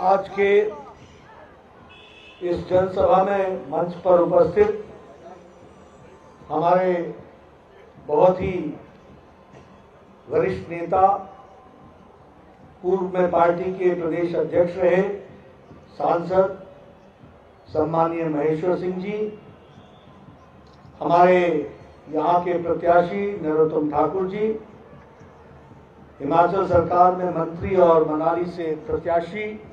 आज के इस जनसभा में मंच पर उपस्थित हमारे बहुत ही वरिष्ठ नेता, पूर्व में पार्टी के प्रदेश अध्यक्ष रहे सांसद सम्माननीय महेश्वर सिंह जी, हमारे यहाँ के प्रत्याशी नरोत्तम ठाकुर जी, हिमाचल सरकार में मंत्री और मनाली से प्रत्याशी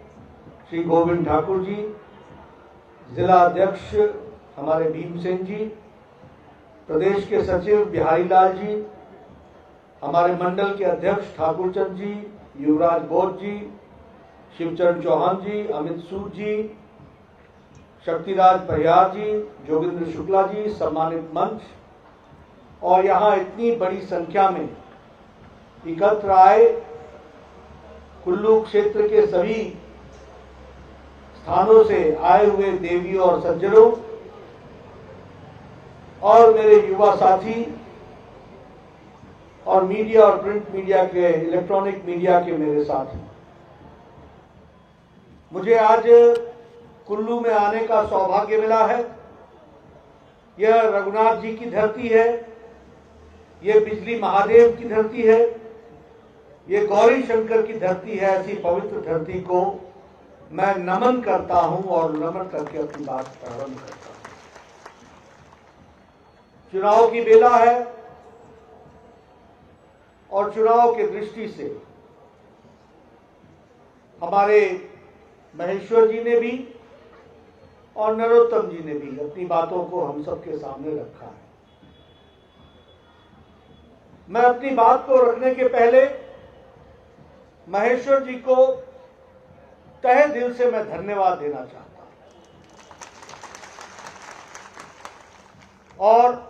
श्री गोविंद ठाकुर जी, जिला अध्यक्ष हमारे भीमसेन जी, प्रदेश के सचिव बिहारी लाल जी, हमारे मंडल के अध्यक्ष ठाकुर चंद जी, युवराज बोध जी, शिवचरण चौहान जी, अमित सूद जी, शक्तिराज परिहार जी, जोगिंद्र शुक्ला जी, सम्मानित मंच और यहाँ इतनी बड़ी संख्या में एकत्र आए कुल्लू क्षेत्र के सभी स्थानों से आए हुए देवियों और सज्जनों और मेरे युवा साथी और मीडिया और प्रिंट मीडिया के, इलेक्ट्रॉनिक मीडिया के मेरे साथी, मुझे आज कुल्लू में आने का सौभाग्य मिला है। यह रघुनाथ जी की धरती है, यह बिजली महादेव की धरती है, ये गौरी शंकर की धरती है। ऐसी पवित्र धरती को मैं नमन करता हूं और नमन करके अपनी बात प्रारंभ करता हूं। चुनाव की बेला है और चुनाव की दृष्टि से हमारे महेश्वर जी ने भी और नरोत्तम जी ने भी अपनी बातों को हम सबके सामने रखा है। मैं अपनी बात को रखने के पहले महेश्वर जी को तहे दिल से मैं धन्यवाद देना चाहता हूं और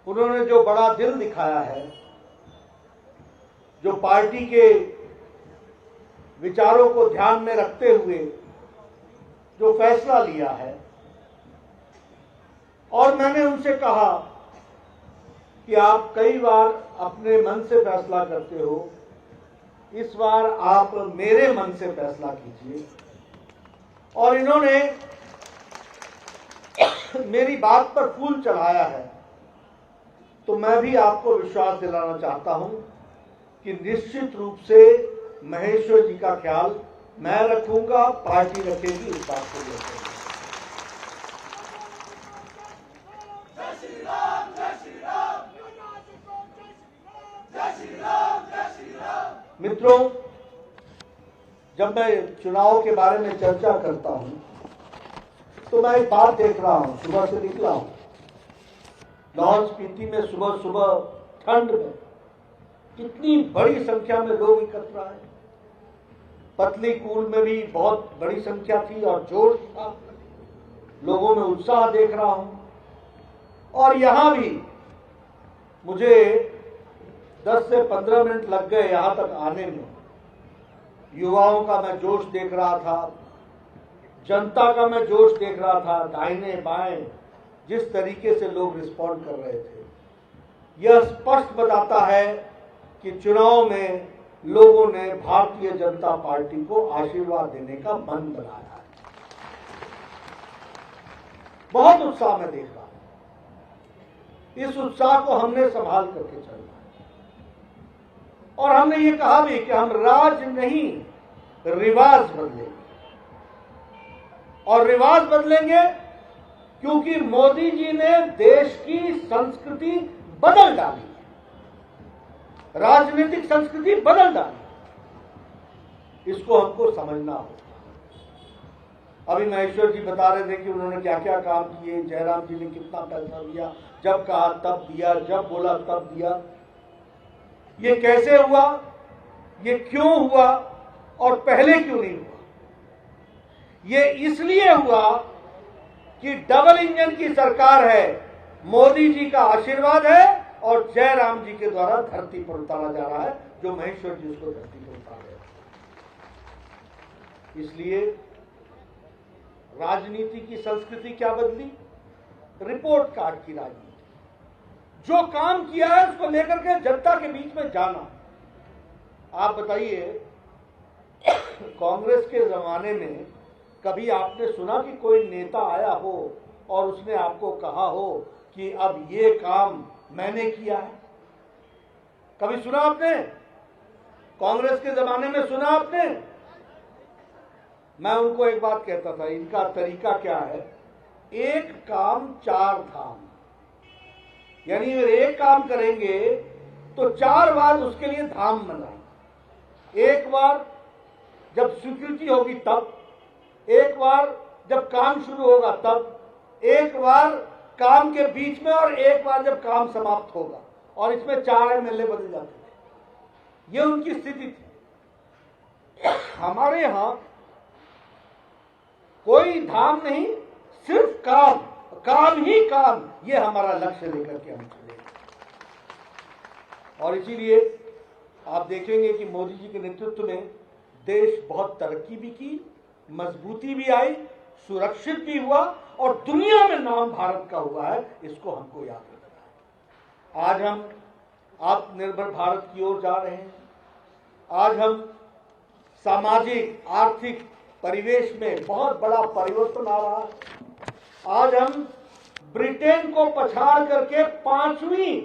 उन्होंने जो बड़ा दिल दिखाया है, जो पार्टी के विचारों को ध्यान में रखते हुए जो फैसला लिया है, और मैंने उनसे कहा कि आप कई बार अपने मन से फैसला करते हो, इस बार आप मेरे मन से फैसला कीजिए। और इन्होंने मेरी बात पर फूल चढ़ाया है, तो मैं भी आपको विश्वास दिलाना चाहता हूं कि निश्चित रूप से महेश्वर जी का ख्याल मैं रखूंगा, पार्टी रखेगी, इस बात को लेकर। मित्रों, जब मैं चुनाव के बारे में चर्चा करता हूं तो मैं एक बात देख रहा हूं। सुबह से निकला हूं, लाहौल स्पीति में सुबह सुबह ठंड में कितनी बड़ी संख्या में लोग एकत्र आए। पतली कूल में भी बहुत बड़ी संख्या थी और जोश था, लोगों में उत्साह देख रहा हूं। और यहां भी मुझे 10 से 15 मिनट लग गए यहां तक आने में। युवाओं का मैं जोश देख रहा था, जनता का मैं जोश देख रहा था, दाहिने बाएं जिस तरीके से लोग रिस्पॉन्ड कर रहे थे, यह स्पष्ट बताता है कि चुनाव में लोगों ने भारतीय जनता पार्टी को आशीर्वाद देने का मन बनाया है। बहुत उत्साह में देख रहा हूं। इस उत्साह को हमने संभाल करके चलना है और हमने ये कहा भी कि हम राज नहीं, रिवाज बदलेंगे। और रिवाज बदलेंगे क्योंकि मोदी जी ने देश की संस्कृति बदल डाली, राजनीतिक संस्कृति बदल डाली। इसको हमको समझना होगा। अभी महेश्वर जी बता रहे थे कि उन्होंने क्या क्या काम किए, जयराम जी ने कितना पैसा दिया, जब कहा तब दिया, जब बोला तब दिया। ये कैसे हुआ, ये क्यों हुआ और पहले क्यों नहीं हुआ? ये इसलिए हुआ कि डबल इंजन की सरकार है, मोदी जी का आशीर्वाद है और जयराम जी के द्वारा धरती पर उतारा जा रहा है, जो महेश्वर जी उसको धरती पर उतार रहे हैं। इसलिए राजनीति की संस्कृति क्या बदली? रिपोर्ट कार्ड की राजनीति। जो काम किया है उसको लेकर के जनता के बीच में जाना। आप बताइए कांग्रेस के जमाने में कभी आपने सुना कि कोई नेता आया हो और उसने आपको कहा हो कि अब ये काम मैंने किया है? कभी सुना आपने? कांग्रेस के जमाने में सुना आपने? मैं उनको एक बात कहता था, इनका तरीका क्या है, एक काम चार धाम, यानी अगर एक काम करेंगे तो 4 बार उसके लिए धाम बनाएंगे। एक बार जब स्वीकृति होगी तब, एक बार जब काम शुरू होगा तब, एक बार काम के बीच में और एक बार जब काम समाप्त होगा। और इसमें 4 एमएलए बदल जाते थे। ये उनकी स्थिति थी। हमारे यहां कोई धाम नहीं, सिर्फ काम, काम ही काम, ये हमारा लक्ष्य लेकर के हम चले। और इसीलिए आप देखेंगे कि मोदी जी के नेतृत्व में देश बहुत तरक्की भी की, मजबूती भी आई, सुरक्षित भी हुआ और दुनिया में नाम भारत का हुआ है। इसको हमको याद रखना है। आज हम आत्मनिर्भर भारत की ओर जा रहे हैं। आज हम सामाजिक आर्थिक परिवेश में बहुत बड़ा परिवर्तन आ रहा है। आज हम ब्रिटेन को पछाड़ करके 5वीं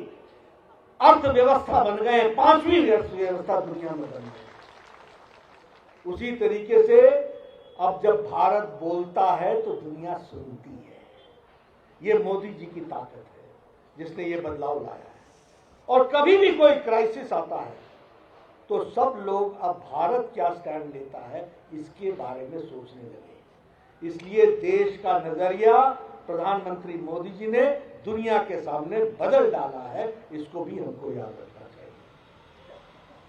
अर्थव्यवस्था बन गए, 5वीं अर्थव्यवस्था दुनिया में बन गई। उसी तरीके से अब जब भारत बोलता है तो दुनिया सुनती है। ये मोदी जी की ताकत है जिसने ये बदलाव लाया है। और कभी भी कोई क्राइसिस आता है तो सब लोग अब भारत क्या स्टैंड लेता है इसके बारे में सोचने लगे। इसलिए देश का नजरिया प्रधानमंत्री मोदी जी ने दुनिया के सामने बदल डाला है। इसको भी हमको याद रखना चाहिए।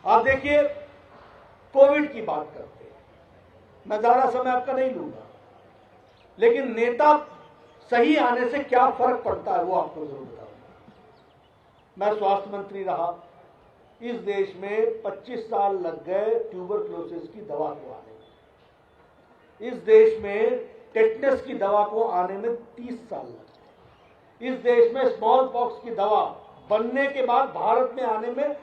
आप देखिए, कोविड की बात करते हैं, मैं ज्यादा समय आपका नहीं लूंगा, लेकिन नेता सही आने से क्या फर्क पड़ता है वो आपको जरूर बताऊंगा। मैं स्वास्थ्य मंत्री रहा। इस देश में 25 साल लग गए ट्यूबरक्लोसिस की दवा को आने में। इस देश में टेटनस की दवा को आने में 30 साल लग गए। इस देश में स्मॉल पॉक्स की दवा बनने के बाद भारत में आने में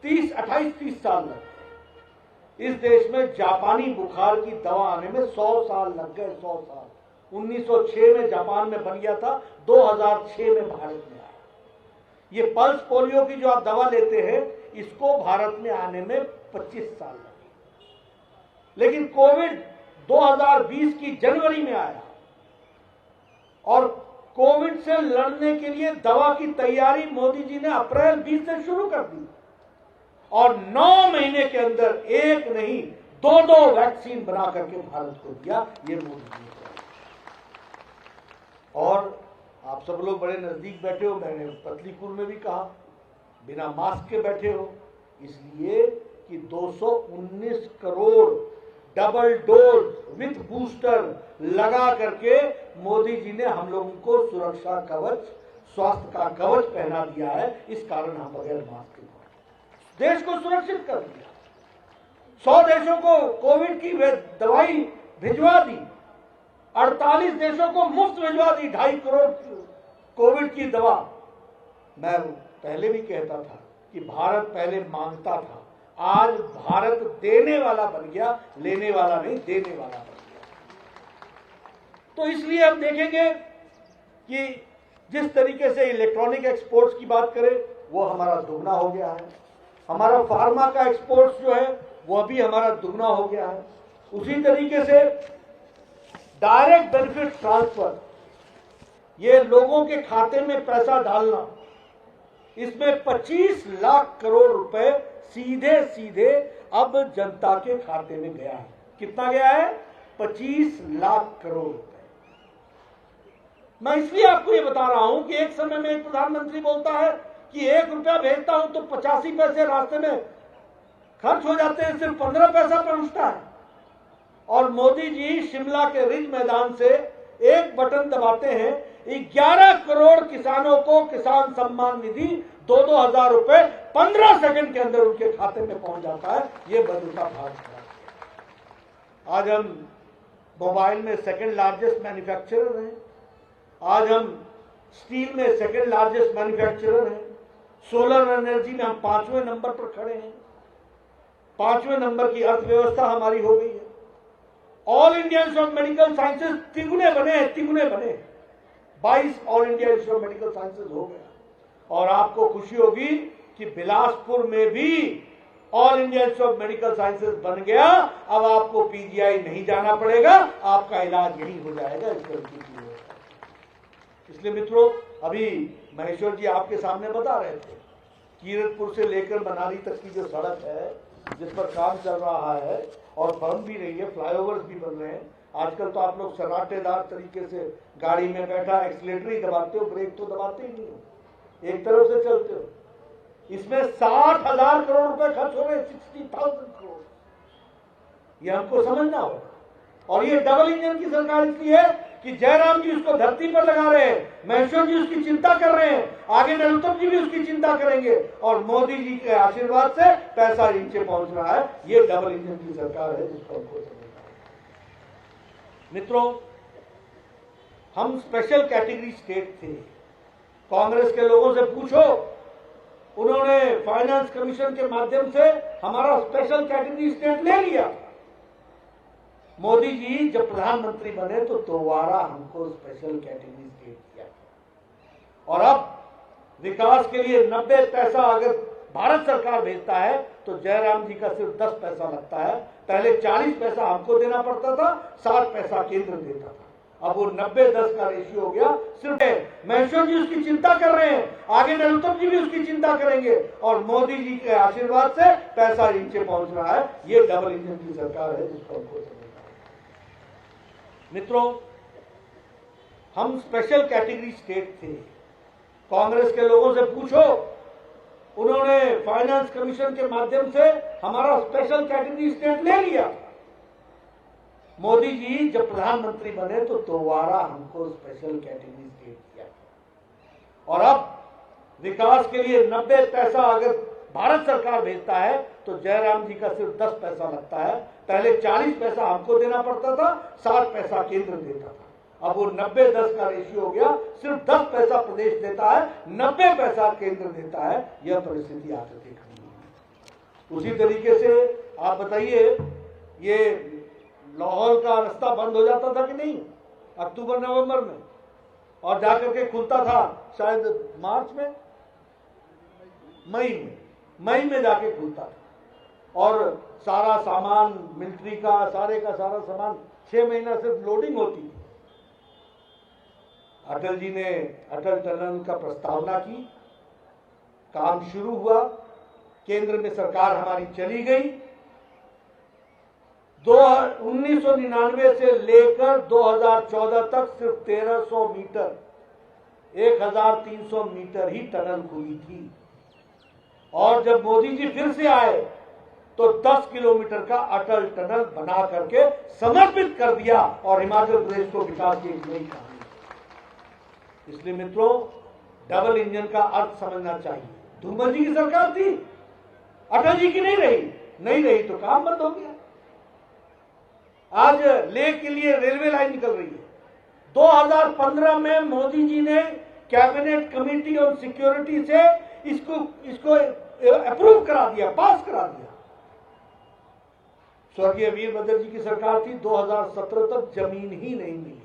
28-30 साल लग गए। इस देश में जापानी बुखार की दवा आने में 100 साल लग गए। 100 साल। 1906 में जापान में बन गया था, 2006 में भारत में आया। ये पल्स पोलियो की जो आप दवा लेते हैं, इसको भारत में आने में 25 साल लगे। लेकिन कोविड 2020 की जनवरी में आया और कोविड से लड़ने के लिए दवा की तैयारी मोदी जी ने अप्रैल 20 से शुरू कर दी और 9 महीने के अंदर एक नहीं 2-2 वैक्सीन बना करके भारत को दिया। ये मोदी जी ने। और आप सब लोग बड़े नजदीक बैठे हो, मैंने पतलीपुर में भी कहा, बिना मास्क के बैठे हो, इसलिए कि 219 crore double dose with booster लगा करके मोदी जी ने हम लोगों को सुरक्षा कवच, स्वास्थ्य का कवच पहना दिया है। इस कारण हम बगैर मास्क के देश को सुरक्षित कर दिया। 100 देशों को कोविड की दवाई भिजवा दी, 48 देशों को मुफ्त भिजवा दी 2.5 करोड़ कोविड की दवा। मैं पहले भी कहता था कि भारत पहले मांगता था, आज भारत देने वाला बन गया, लेने वाला नहीं, देने वाला बन गया। तो इसलिए हम देखेंगे कि जिस तरीके से इलेक्ट्रॉनिक एक्सपोर्ट्स की बात करें वो हमारा दुगना हो गया है। हमारा फार्मा का एक्सपोर्ट्स जो है वो भी हमारा दुगना हो गया है। उसी तरीके से डायरेक्ट बेनिफिट ट्रांसफर, ये लोगों के खाते में पैसा डालना, इसमें 25 लाख करोड़ रुपए सीधे सीधे अब जनता के खाते में गया है। कितना गया है? 25 लाख करोड़ रुपए। मैं इसलिए आपको ये बता रहा हूं कि एक समय में एक प्रधानमंत्री बोलता है कि 1 रुपया भेजता हूं तो 85 पैसे रास्ते में खर्च हो जाते हैं, सिर्फ 15 पैसा पहुंचता है। और मोदी जी शिमला के रिज मैदान से एक बटन दबाते हैं, 11 करोड़ किसानों को किसान सम्मान निधि 2-2 हजार रुपए 15 सेकंड के अंदर उनके खाते में पहुंच जाता है। ये बदलता भारत है। आज हम मोबाइल में सेकंड लार्जेस्ट मैन्युफैक्चरर हैं। आज हम स्टील में सेकंड लार्जेस्ट मैन्युफैक्चरर हैं। सोलर एनर्जी में हम 5वें नंबर पर खड़े हैं। 5वें नंबर की अर्थव्यवस्था हमारी हो गई है। All India Institute of Medical Sciences तिगुने बने 22 All India Institute of Medical Sciences हो गया। और आपको खुशी होगी कि बिलासपुर में भी all India Institute of Medical sciences बन गया। अब आपको पीजीआई नहीं जाना पड़ेगा, आपका इलाज यही हो जाएगा। इसलिए मित्रों, अभी महेश्वर जी आपके सामने बता रहे थे, कीरतपुर से लेकर मनाली तक की जो सड़क है जिस पर काम चल रहा है और बन भी रही है, फ्लाईओवर्स भी बन रहे हैं। आजकल तो आप लोग सराटेदार तरीके से गाड़ी में बैठा एक्सीलेटर ही दबाते हो, ब्रेक तो दबाते ही नहीं हो, एक तरफ से चलते हो। इसमें 60,000 करोड़ रुपए खर्च हो रहे, 60,000 करोड़, ये हमको समझना होगा। और ये डबल इंजन की सरकार इसलिए है कि जयराम जी उसको धरती पर लगा रहे हैं, महेश्वर जी उसकी चिंता कर रहे हैं, आगे नरोत्तम जी भी उसकी चिंता करेंगे, और मोदी जी के आशीर्वाद से पैसा नीचे पहुंच रहा है। ये डबल इंजन की सरकार है जिसको हमको समझना है। मित्रों, हम स्पेशल कैटेगरी स्टेट थे। कांग्रेस के लोगों से पूछो, उन्होंने फाइनेंस कमीशन के माध्यम से हमारा स्पेशल कैटेगरी स्टेट ले लिया। मोदी जी जब प्रधानमंत्री बने तो दोबारा हमको स्पेशल कैटेगरी स्टेट दिया, और अब विकास के लिए 90 पैसा अगर भारत सरकार भेजता है तो जयराम जी का सिर्फ 10 पैसा लगता है। पहले 40 पैसा हमको देना पड़ता था, 60 पैसा केंद्र देता था। अब वो 90-10 का रेशियो हो गया। सिर्फ महेश्वर जी उसकी चिंता कर रहे हैं, आगे नरोत्तम जी भी उसकी चिंता करेंगे, और मोदी जी के आशीर्वाद से पैसा नीचे पहुंच रहा है। ये डबल इंजन की सरकार है जिसको हमको समझना है। मित्रों, हम स्पेशल कैटेगरी स्टेट थे। कांग्रेस के लोगों से पूछो, उन्होंने फाइनेंस कमीशन के माध्यम से हमारा स्पेशल कैटेगरी स्टेट ले लिया। मोदी जी जब प्रधानमंत्री बने तो दोबारा हमको स्पेशल कैटेगरी स्टेट दिया, और अब विकास के लिए 90 पैसा अगर भारत सरकार भेजता है तो जयराम जी का सिर्फ 10 पैसा लगता है। पहले 40 पैसा हमको देना पड़ता था, 60 पैसा केंद्र देता था। अब वो 90-10 का रेशियो हो गया। सिर्फ 10 पैसा प्रदेश देता है, 90 पैसा केंद्र देता है। यह परिस्थिति आकर के खड़ी है। उसी तरीके से आप बताइए, ये लाहौर का रास्ता बंद हो जाता था कि नहीं अक्टूबर नवंबर में, और जाकर के खुलता था शायद मार्च में, मई में जाके खुलता था, और सारा सामान मिलिट्री का सारे का सारा सामान 6 महीना सिर्फ लोडिंग होती थी। अटल जी ने अटल टनल का प्रस्तावना की, काम शुरू हुआ, केंद्र में सरकार हमारी चली गई। 1999 से लेकर 2014 तक सिर्फ 1300 मीटर, 1300 मीटर ही टनल खुली थी। और जब मोदी जी फिर से आए तो 10 किलोमीटर का अटल टनल बना करके समर्पित कर दिया, और हिमाचल प्रदेश को विकास की एक नई कहानी। इसलिए मित्रों, डबल इंजन का अर्थ समझना चाहिए। धूमल जी की सरकार थी, अटल जी की नहीं रही तो काम बंद हो गया। आज लेह के लिए रेलवे लाइन निकल रही है। 2015 में मोदी जी ने कैबिनेट कमेटी ऑन सिक्योरिटी से इसको अप्रूव करा दिया, पास करा दिया। स्वर्गीय वीरभद्र जी की सरकार थी, 2017 तक जमीन ही नहीं मिली।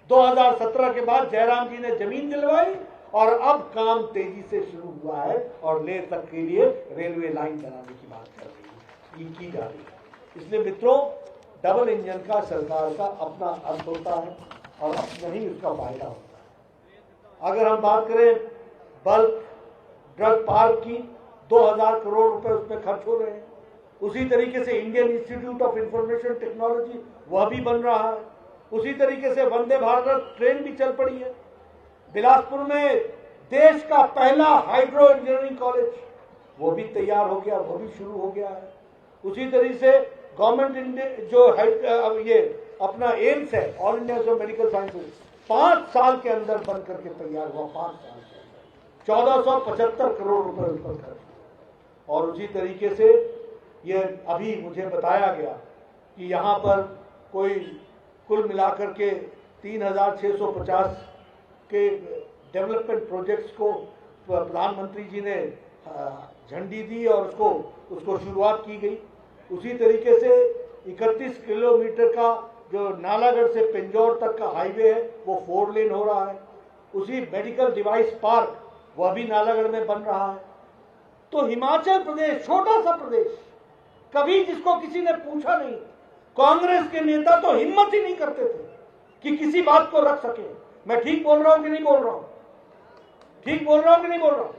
2017 के बाद जयराम जी ने जमीन दिलवाई, और अब काम तेजी से शुरू हुआ है, और लेह तक के लिए रेलवे लाइन बनाने की बात कर रही है, की जा रही है। इसलिए मित्रों, डबल इंजन का सरकार का अपना अर्थ होता है, और अपना ही उसका फायदा होता है। अगर हम बात करें बल्क ड्रग पार्क की, 2000 करोड़ रुपए उसमें खर्च हो रहे हैं। उसी तरीके से Indian institute of information technology वह भी बन रहा है। उसी तरीके से वंदे भारत ट्रेन भी चल पड़ी है। बिलासपुर में देश का पहला हाइड्रो इंजीनियरिंग कॉलेज वो भी तैयार हो गया, वो भी शुरू हो गया है। उसी तरीके से गवर्नमेंट जो ये अपना एम्स है, All India Institute of Medical sciences, 5 साल के अंदर बन करके तैयार हुआ। 5 साल के अंदर 1475 करोड़ रुपए उस पर खर्च। और उसी तरीके से ये अभी मुझे बताया गया कि यहाँ पर कोई कुल मिलाकर के 3650 के डेवलपमेंट प्रोजेक्ट्स को प्रधानमंत्री जी ने झंडी दी और उसको शुरुआत की गई। उसी तरीके से 31 किलोमीटर का जो नालागढ़ से पिंजौर तक का हाईवे है वो 4 लेन हो रहा है। उसी मेडिकल डिवाइस पार्क वह भी नालागढ़ में बन रहा है। तो हिमाचल प्रदेश छोटा सा प्रदेश, कभी जिसको किसी ने पूछा नहीं, कांग्रेस के नेता तो हिम्मत ही नहीं करते थे कि किसी बात को रख सके। मैं ठीक बोल रहा हूं कि नहीं बोल रहा हूं? ठीक बोल रहा हूं कि नहीं बोल रहा हूं?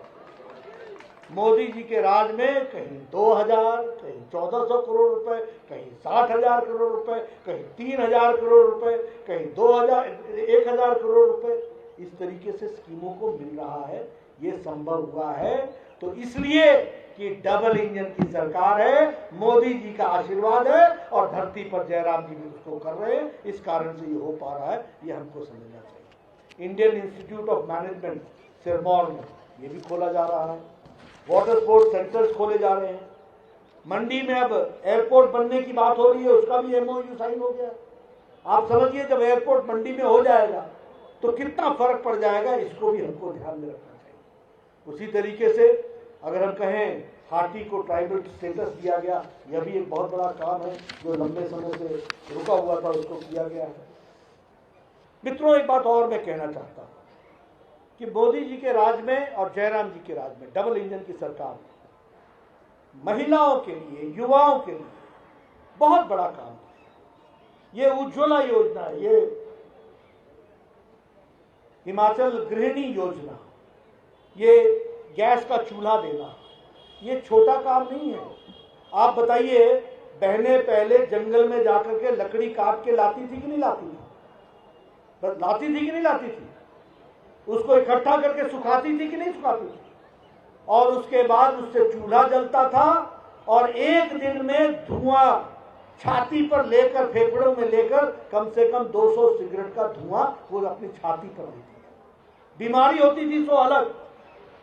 मोदी जी के राज में कहीं 2000, कहीं 1400 करोड़ रुपए, कहीं 60,000 करोड़ रुपए, कहीं 3000 करोड़ रुपए, कहीं 2000, 1000 करोड़ रुपए, इस तरीके से स्कीमों को मिल रहा है। ये संभव हुआ है तो इसलिए कि डबल इंजन की सरकार है, मोदी जी का आशीर्वाद है और धरती पर जयराम जी भी उसको कर रहे हैं। इस कारण से ये हो पा रहा है, ये हमको समझना चाहिए। Indian institute of management Sirmaur में ये भी खोला जा रहा है। वाटर स्पोर्ट्स सेंटर्स खोले जा रहे हैं। मंडी में अब एयरपोर्ट बनने की बात हो रही है, उसका भी MOU साइन हो गया। आप समझिए जब एयरपोर्ट मंडी में हो जाएगा तो कितना फर्क पड़ जाएगा, इसको भी हमको ध्यान में रखना चाहिए। उसी तरीके से अगर हम कहें हाटी को ट्राइबल स्टेटस दिया गया, यह भी एक बहुत बड़ा काम है जो लंबे समय से रुका हुआ था, उसको किया गया है। मित्रों, एक बात और मैं कहना चाहता हूं कि मोदी जी के राज में और जयराम जी के राज में, डबल इंजन की सरकार में महिलाओं के लिए, युवाओं के लिए बहुत बड़ा काम है। ये उज्ज्वला योजना है, ये हिमाचल गृहिणी योजना, ये गैस का चूल्हा देना, ये छोटा काम नहीं है। आप बताइए, बहनें पहले जंगल में जाकर के लकड़ी काट के लाती थी कि नहीं लाती थी? बस लाती थी कि नहीं लाती थी? उसको इकट्ठा करके सुखाती थी कि नहीं सुखाती थी? और उसके बाद उससे चूल्हा जलता था और एक दिन में धुआं छाती पर लेकर, फेफड़ों में लेकर कम से कम 200 सिगरेट का धुआं वो अपनी छाती पर लेती थी। बीमारी होती थी सो अलग।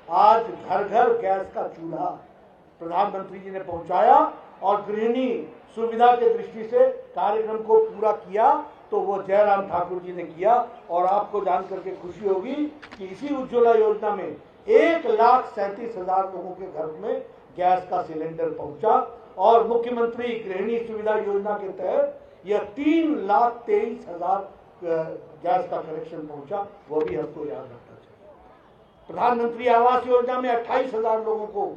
आज घर घर गैस का चूल्हा प्रधानमंत्री जी ने पहुंचाया और गृहिणी सुविधा के दृष्टि से कार्यक्रम को पूरा किया तो वो जयराम ठाकुर जी ने किया। और आपको जान करके खुशी होगी कि इसी उज्ज्वला योजना में 1,37,000 लोगों के घर में गैस का सिलेंडर पहुंचा और मुख्यमंत्री गृहिणी सुविधा योजना के तहत यह 3,23,000 गैस का कनेक्शन पहुंचा। वो भी हमको याद रखना चाहिए। प्रधानमंत्री आवास योजना में 28,000 लोगों को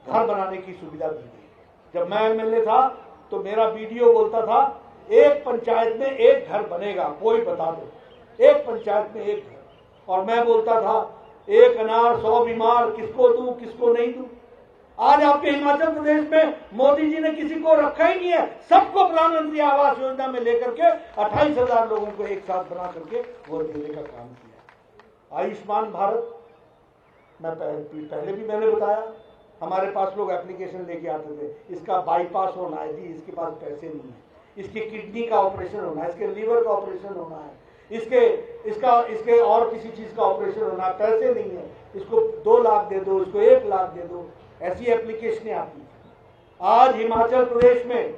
घर बनाने की सुविधा दी गई। जब मैं MLA था तो मेरा BDO बोलता था एक पंचायत में एक घर बनेगा, कोई बता दो, एक पंचायत में एक घर। और मैं बोलता था एक अनार 100 बीमार, किसको दूं किसको नहीं दूं। आज आपके हिमाचल प्रदेश में मोदी जी ने किसी को रखा ही नहीं है, सबको प्रधानमंत्री आवास योजना में लेकर के 28,000 लोगों को एक साथ बना करके वो देने का काम किया। आयुष्मान भारत, मैं पहले भी मैंने बताया, हमारे पास लोग एप्लीकेशन लेके आते थे, इसका बाईपास होना है जी, इसके पास पैसे नहीं है, इसकी किडनी का ऑपरेशन होना है, इसके लीवर का ऑपरेशन होना है, इसके और किसी चीज का ऑपरेशन होना है, पैसे नहीं है, इसको 2 लाख दे दो, इसको 1 लाख दे दो, ऐसी एप्लीकेशनें आती हैं। आज हिमाचल प्रदेश में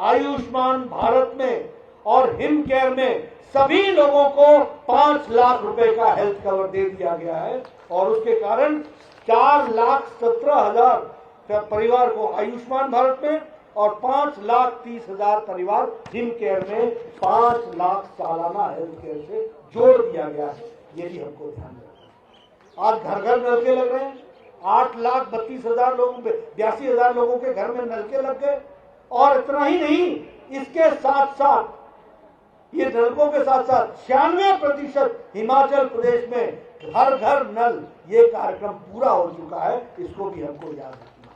आयुष्मान भारत में और हिम केयर में सभी लोगों को 5 लाख रुपए का हेल्थ कवर दे दिया गया है और उसके कारण 4,17,000 परिवार को आयुष्मान भारत में और 5,30,000 परिवार हिम केयर में 5 लाख सालाना हेल्थ केयर से जोड़ दिया गया है। ये भी हमको ध्यान रखना। आज घर घर नलके लग रहे हैं, 8,32,000 लोगों पे 82,000 लोगों के घर में नलके लग गए। और इतना ही नहीं, इसके साथ साथ ये नलकों के साथ साथ 96% हिमाचल प्रदेश में घर घर नल, ये कार्यक्रम पूरा हो चुका है। इसको भी हमको याद रखना।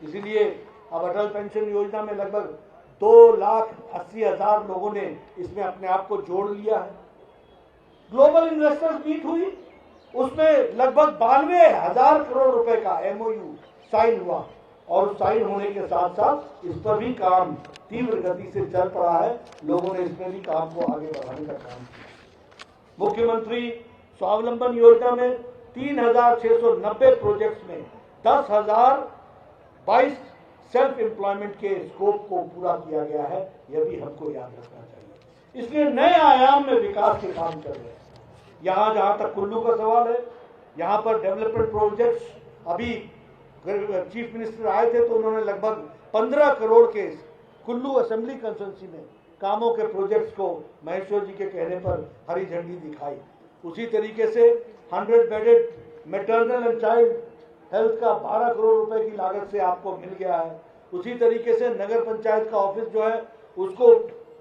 इसीलिए अब अटल पेंशन योजना में लगभग 2,80,000 लोगों ने इसमें अपने आप को जोड़ लिया है। ग्लोबल इन्वेस्टर्स मीट हुई, उसमें लगभग 92,000 करोड़ रुपए का MOU साइन हुआ और साइन होने के साथ साथ इस पर भी काम तीव्र गति से चल पड़ा है। लोगों ने इसमें भी काम को आगे बढ़ाने का काम किया। मुख्यमंत्री स्वावलंबन योजना में 3,690 प्रोजेक्ट्स में 10,022 सेल्फ एम्प्लॉयमेंट के स्कोप को पूरा किया गया है। यह भी हमको याद रखना चाहिए। इसलिए नए आयाम में विकास के काम चल रहे हैं। यहाँ जहाँ तक कुल्लू का सवाल है, यहाँ पर डेवलपमेंट प्रोजेक्ट्स, अभी चीफ मिनिस्टर आए थे तो उन्होंने लगभग 15 करोड़ के कुल्लू असेंबली कंस्टिट्यूंसी में कामों के प्रोजेक्ट्स को महेश्वर जी के कहने पर हरी झंडी दिखाई। उसी तरीके से 100 bedded maternal and child health का 12 करोड़ रुपए की लागत से आपको मिल गया है। उसी तरीके से नगर पंचायत का ऑफिस जो है उसको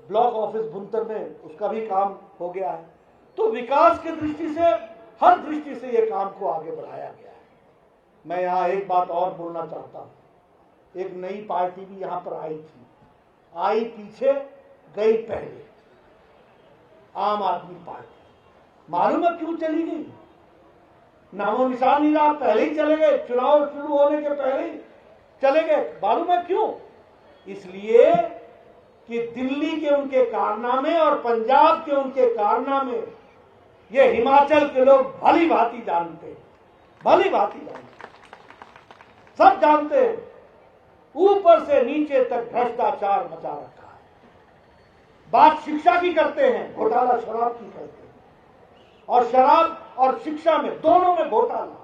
ब्लॉक ऑफिस भुंतर में उसका भी काम हो गया है। तो विकास की दृष्टि से हर दृष्टि से ये काम को आगे बढ़ाया गया है। मैं यहाँ एक बात और बोलना चाहता हूँ, एक नई पार्टी भी यहाँ पर आई थी, आई पीछे गई पहले, आम आदमी पार्टी। मालूम है क्यों चली गई? नामो निशान नहीं रहा, पहले ही चले गए, चुनाव शुरू होने के पहले ही चले गए। मालूम है क्यों? इसलिए कि दिल्ली के उनके कारनामे और पंजाब के उनके कारनामे ये हिमाचल के लोग भली भांति जानते हैं, भली भांति जानते हैं, सब जानते हैं। ऊपर से नीचे तक भ्रष्टाचार मचा रखा है। बात शिक्षा की करते हैं, घोटाला शराब की करते हैं, और शराब और शिक्षा में दोनों में घोटाला,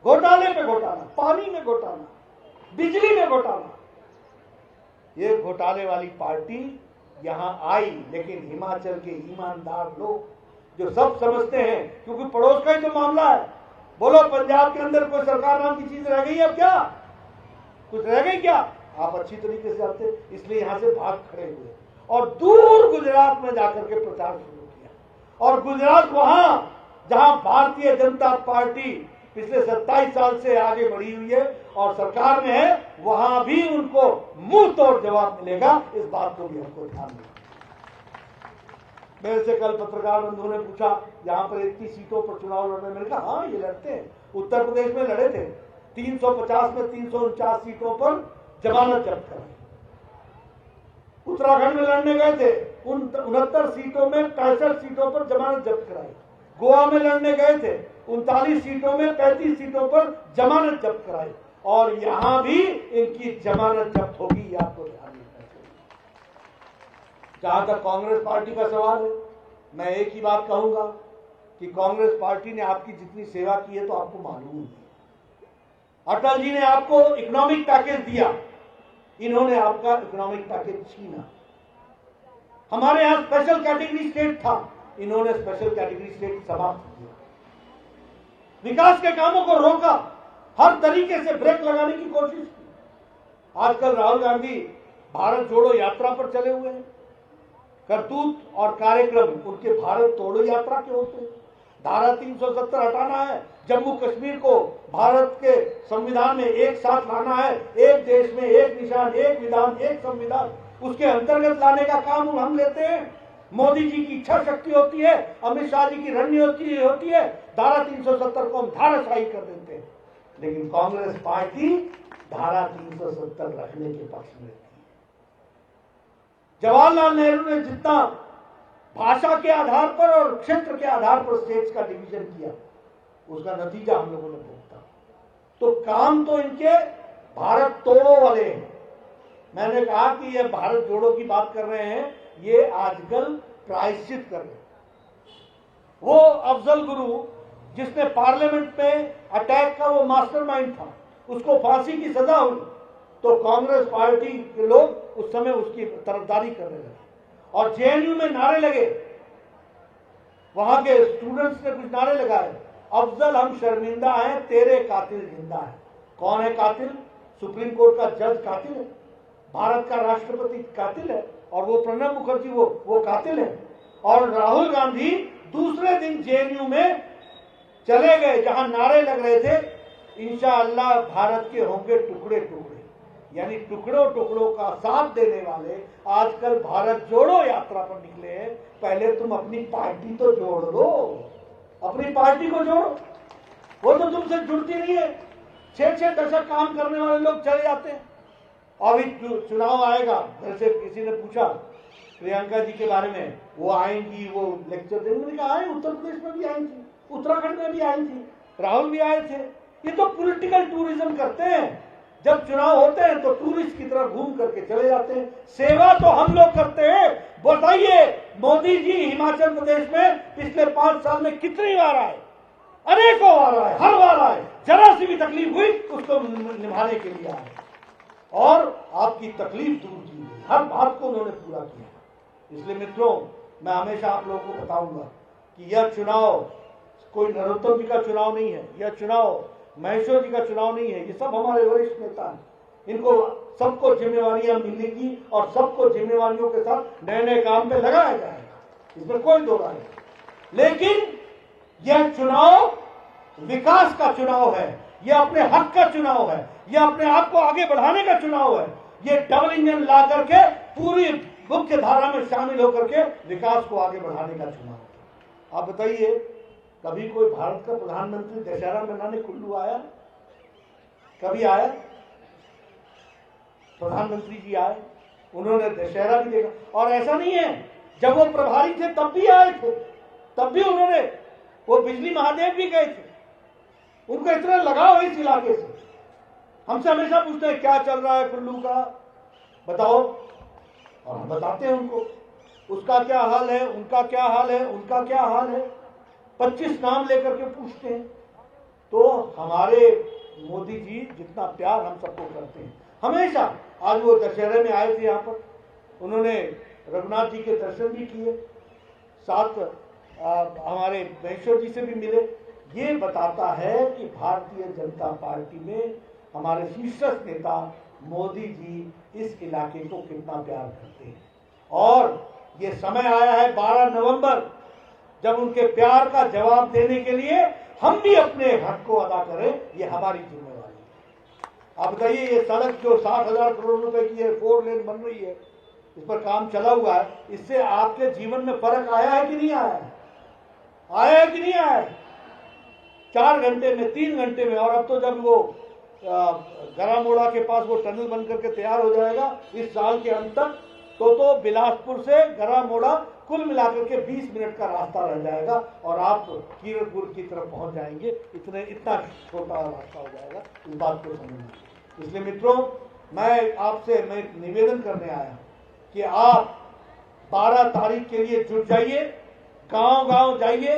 घोटाले पे घोटाला, पानी में घोटाला, बिजली में घोटाला। ये घोटाले वाली पार्टी यहां आई, लेकिन हिमाचल के ईमानदार लोग जो सब समझते हैं, क्योंकि पड़ोस का ही तो मामला है। बोलो पंजाब के अंदर कोई सरकार नाम की चीज रह गई है अब? क्या कुछ रह गई क्या? आप अच्छी तरीके से जानते, इसलिए यहां से भाग खड़े हुए और दूर गुजरात में जाकर के प्रचार शुरू किया। और गुजरात वहां जहां भारतीय जनता पार्टी पिछले 27 साल से आगे बढ़ी हुई है और सरकार में है, वहां भी उनको मुंह तोड़ जवाब मिलेगा। इस बात को भी हमको ध्यान देना। मेरे से कल पत्रकार बंधुओं ने पूछा, यहाँ पर 31 सीटों पर चुनाव लड़ने, मैंने कहा हाँ ये लड़ते हैं। उत्तर प्रदेश में लड़े थे, 350 में 349 सीटों पर जमानत जब्त कराई। उत्तराखंड में लड़ने गए थे, 69 सीटों में 65 सीटों पर जमानत जब्त कराई। गोवा में लड़ने गए थे, 39 सीटों में 35 सीटों पर जमानत जब्त कराई। और यहां भी इनकी जमानत जब्त होगी, आपको ध्यान रखना चाहिए। जहां तक कांग्रेस पार्टी का सवाल है, मैं एक ही बात कहूंगा कि कांग्रेस पार्टी ने आपकी जितनी सेवा की है तो आपको मालूम है। अटल जी ने आपको इकोनॉमिक पैकेज दिया, इन्होंने आपका इकोनॉमिक पैकेज छीना। हमारे यहां स्पेशल कैटेगरी स्टेट था, इन्होंने स्पेशल कैटेगरी स्टेट समाप्त किया। विकास के कामों को रोका, हर तरीके से ब्रेक लगाने की कोशिश की। आजकल राहुल गांधी भारत जोड़ो यात्रा पर चले हुए हैं। करतूत और कार्यक्रम उनके भारत तोड़ो यात्रा के होते हैं। धारा 370 हटाना है, जम्मू कश्मीर को भारत के संविधान में एक साथ लाना है, एक देश में एक निशान, एक विधान, एक संविधान, उसके अंतर्गत लाने का काम हम लेते हैं। मोदी जी की इच्छा शक्ति होती है, अमित शाह जी की रणनीति होती है, धारा 370 को हम धाराशाही कर देते हैं। लेकिन कांग्रेस पार्टी धारा 370 रखने के पक्ष में थी। जवाहरलाल नेहरू ने जितना भाषा के आधार पर और क्षेत्र के आधार पर स्टेट्स का डिवीजन किया, उसका नतीजा हम लोगों ने भुगता। तो काम तो इनके भारत तोड़ो वाले हैं। मैंने कहा कि ये भारत जोड़ो की बात कर रहे हैं, ये आजकल प्रायश्चित कर रहे हैं। वो अफजल गुरु जिसने पार्लियामेंट में अटैक का वो मास्टरमाइंड था, उसको फांसी की सजा हुई, तो कांग्रेस पार्टी के लोग उस समय उसकी तरफदारी करने लगे और जेएनयू में नारे लगे। वहां के स्टूडेंट्स ने कुछ नारे लगाए, अफजल हम शर्मिंदा हैं, तेरे कातिल जिंदा है। कौन है कातिल? सुप्रीम कोर्ट का जज कातिल है, भारत का राष्ट्रपति कातिल है, और वो प्रणब मुखर्जी वो कातिल है। और राहुल गांधी दूसरे दिन जेएनयू में चले गए जहां नारे लग रहे थे, इंशाअल्लाह भारत के होंगे टुकड़े टुकड़े। यानी टुकड़ों टुकड़ों का साथ देने वाले आजकल भारत जोड़ो यात्रा पर निकले हैं। पहले तुम अपनी पार्टी तो जोड़ लो, अपनी पार्टी को जोड़ो। वो तो तुमसे जुड़ती नहीं है। 6-6 दशक काम करने वाले लोग चले जाते हैं। अभी चुनाव आएगा, जैसे किसी ने पूछा प्रियंका जी के बारे में, वो आएंगी, वो लेक्चर देंगे। मैंने कहा आए, उत्तर प्रदेश में भी आई थी, उत्तराखंड में भी आई थी, राहुल भी आए थे। ये तो पॉलिटिकल टूरिज्म करते हैं। जब चुनाव होते हैं तो टूरिस्ट की तरह घूम करके चले जाते हैं। सेवा तो हम लोग करते हैं। बताइए, मोदी जी हिमाचल प्रदेश में पिछले 5 साल में कितनी बार आए? अनेकों बार आए, हर बार आए। जरा सी भी तकलीफ हुई उसको निभाने के लिए आए। और आपकी तकलीफ दूर की गई, हर बात को उन्होंने पूरा किया। इसलिए मित्रों, मैं हमेशा आप लोगों को बताऊंगा कि यह चुनाव कोई नरोत्तम जी का चुनाव नहीं है, यह चुनाव महेश्वर जी का चुनाव नहीं है, ये सब हमारे वरिष्ठ नेता हैं। इनको सबको जिम्मेवारियां मिलेगी और सबको जिम्मेवारियों के साथ नए नए काम पे लगाया जाएगा, इसमें कोई दो राय नहीं। लेकिन यह चुनाव विकास का चुनाव है, यह अपने हक का चुनाव है, यह अपने आप को आगे बढ़ाने का चुनाव है, यह डबल इंजन ला करके पूरी मुख्य धारा में शामिल होकर के विकास को आगे बढ़ाने का चुनाव है। आप बताइए, कभी कोई भारत का प्रधानमंत्री दशहरा मनाने कुल्लू आया? कभी आया? प्रधानमंत्री जी आए, उन्होंने दशहरा भी देखा। और ऐसा नहीं है, जब वो प्रभारी थे तब भी आए थे, तब भी उन्होंने, वो बिजली महादेव भी गए थे, उनको इतना लगाव है इस इलाके से। हमसे हमेशा पूछते हैं क्या चल रहा है कुल्लू का, बताओ, और हम बताते हैं उनको उसका क्या हाल है, उनका क्या हाल है, उनका क्या हाल है, 25 नाम लेकर के पूछते हैं। तो हमारे मोदी जी जितना प्यार हम सबको करते हैं हमेशा, आज वो दशहरे में आए थे यहाँ पर, उन्होंने रघुनाथ जी के दर्शन भी किए, साथ हमारे महेश्वर जी से भी मिले। ये बताता है कि भारतीय जनता पार्टी में हमारे शीर्षस्थ नेता मोदी जी इस इलाके को कितना प्यार करते हैं। और ये समय आया है 12 नवंबर, जब उनके प्यार का जवाब देने के लिए हम भी अपने हक को अदा करें, ये हमारी जिम्मेवारी है। आप बताइए, ये सड़क जो 60,000 करोड़ रुपए की है, 4 लेन बन रही है, इस पर काम चला हुआ है, इससे आपके जीवन में फर्क आया है कि नहीं आया है? आया है कि नहीं आया है? 4 घंटे में, 3 घंटे में। और अब तो जब वो गरामोड़ा के पास वो टनल बन करके तैयार हो जाएगा इस साल के अंत तक, तो बिलासपुर से गरामोड़ा कुल मिलाकर के 20 मिनट का रास्ता रह जाएगा और आप कीरतपुर की तरफ पहुंच जाएंगे। इतना छोटा रास्ता हो जाएगा, इस बात को समझना। इसलिए मित्रों, मैं निवेदन करने आया कि आप 12 तारीख के लिए जुट जाइए, गांव-गांव जाइए,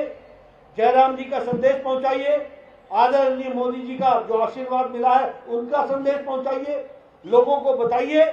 जयराम जी का संदेश पहुंचाइए, आदरणीय मोदी जी का जो आशीर्वाद मिला है उनका संदेश पहुंचाइए, लोगों को बताइए